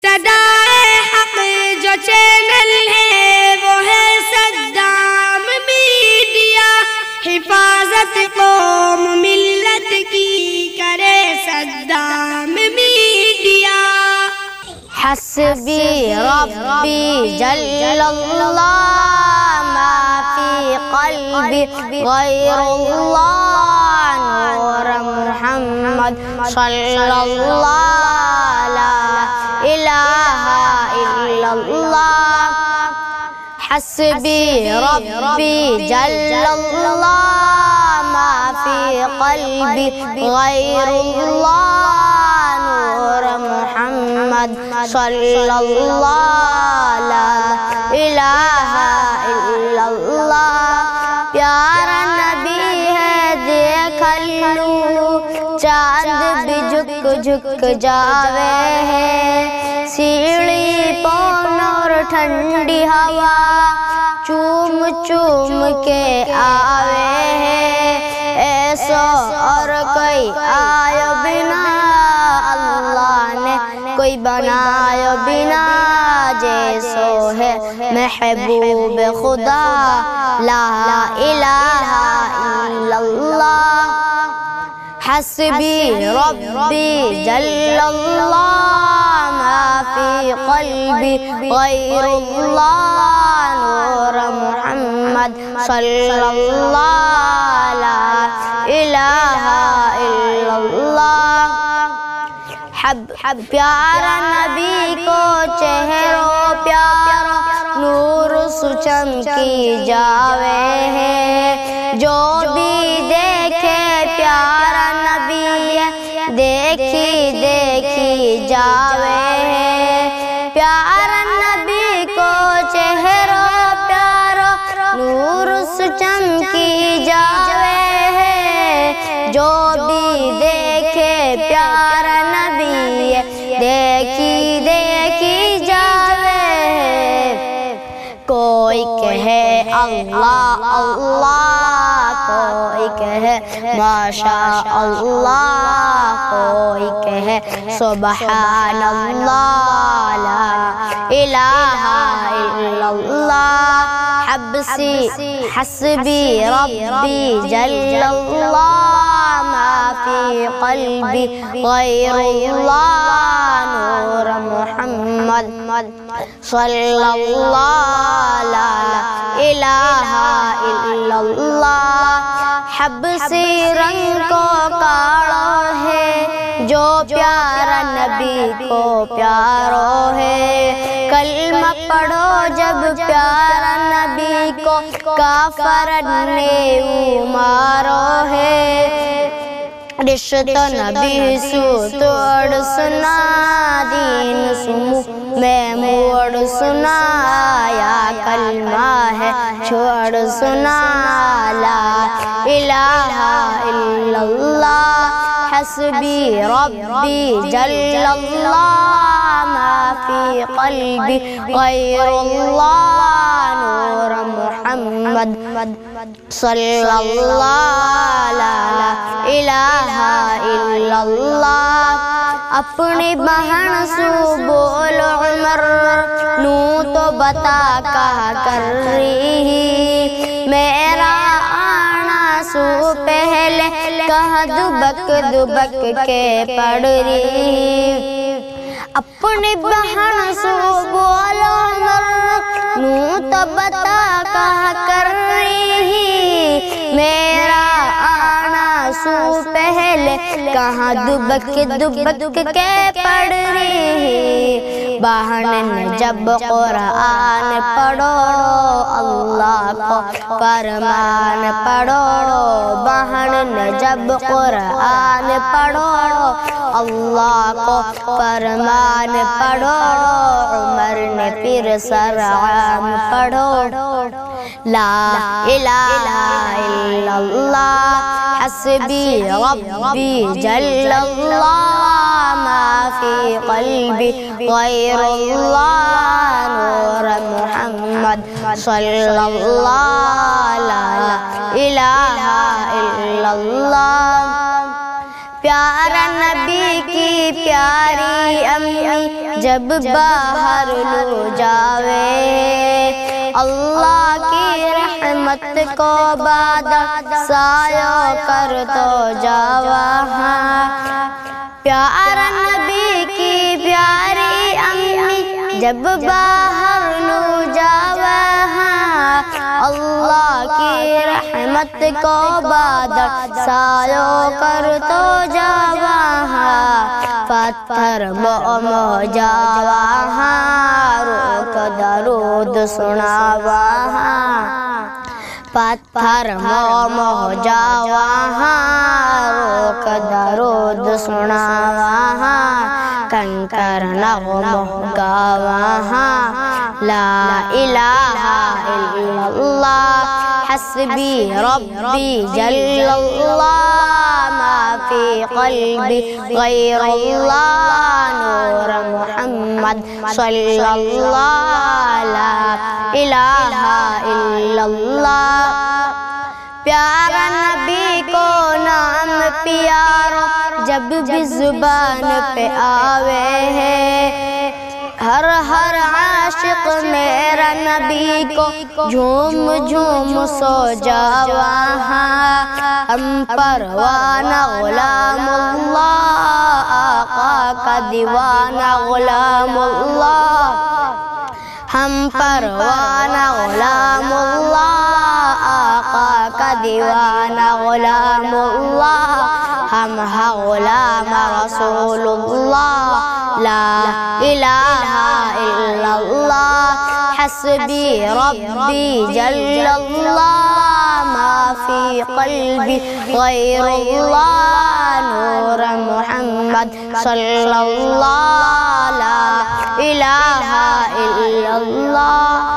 صدائے حق جو چینل ہے وہ ہے صدام میڈیا، حفاظت قوم ملت کی کرے صدام میڈیا۔ حسبی ربی جل اللہ ما فی قلبی غیر اللہ، نور محمد صلی اللہ لا الہ الا اللہ۔ حسبی ربی جل اللہ ما فی قلبی غیر اللہ، نور محمد صلی اللہ لا الہ الا اللہ۔ پیارا نبی ہے دیکھ لوں، چاند بھی جھک جھک جاوے ہے، سیڑھی پون اور ٹھنڈی ہوا چوم چوم کے آوے ہے، ایسو اور کوئی آیو بنا اللہ نے کوئی بنایا بنا، جیسو ہے محبوب خدا لا الہ الا اللہ۔ حسبی ربی جل اللہ ما فی قلبی غیر اللہ، نور محمد صلی اللہ لا الہ الا اللہ۔ پیارا نبی کو چہروں پیارا نور سچمکی جاوے ہے، جو بھی دیکھے پیارا نبی دیکھی دیکھی جاوے ہے۔ پیارا نبی کو چہروں پیارا نور سچمکی جاوے ہے، جو بھی دیکھے پیارا دیکھی دیکھی جاوے ہے۔ کوئی کہے اللہ اللہ، کوئی کہے ماشاء اللہ، کوئی کہے سبحان اللہ لا الہ الا اللہ۔ حسبی ربی جل اللہ ما فی قلبی غیر اللہ، نور محمد صلی اللہ لا الہ الا اللہ۔ حبشی رنگ کو کاڑا ہے جو پیارا نبی کو پیارو ہے، کلمہ پڑھو جب پیارا نبی کو کافر نے مارو ہے۔ رشتہ نبی سو توڑ سنا، دین سمو میں موڑ سنا، یا کلمہ ہے چھوڑ سنا لا الہ الا اللہ۔ حسبی ربی جل اللہ ما فی قلبی غیر اللہ، نور محمد صلی اللہ لا الہ الا اللہ۔ اپنی بہن سو بول عمر نو تو بتا کہا کر رہی، میرا آنا سو پہلے کہا دبک دبک کے پڑھ رہی۔ اپنی بہن سو بول عمر نو تو بتا کہا کر رہی، میرا آنا سو پہلے کہاں دبک دبک کے پڑھ رہی۔ بہن نے جب قرآن پڑھو اللہ کو فرمان پڑھو، بہن نے جب قرآن پڑھو اللہ کو فرمان پڑھو، عمر نے پھر سر عام پڑھو لا الہ الا اللہ۔ حسبی ربی جل اللہ ما فی قلبی غیر اللہ، نور محمد صلی اللہ لا الہ الا اللہ۔ پیارا نبی کی پیاری امی جب باہر لو جاوے اللہ کی رحمت کو بادر سایہ کر تو جاوا پیارا نبی کی پیاری امی جب باہر لو جاوا اللہ کی رحمت کو بادر سایہ کر تو جاوا پتھر مو جاوا روک درود سناوا پتھر مو جاوا روک درود سناوا کنکر نغمہ گاوا لا الہ الا اللہ حسبی ربی جل اللہ ما فی قلبی غیر اللہ نور محمد صلی اللہ لا الہ الا اللہ پیارا نبی کو نام پیارو جب بھی زبان پہ آوے ہے ہر عاشق میرا نبی کو جھوم جھوم سو جاوا ہم پروانہ غلام اللہ آقا کا دیوانہ غلام اللہ ہم پروانہ غلام اللہ آقا کا دیوانہ غلام اللہ ہم غلام رسول اللہ لا الہ الا اللہ حسبی ربی جل اللہ ما فی قلبی غیر اللہ نور محمد صلی اللہ لا الہ الا اللہ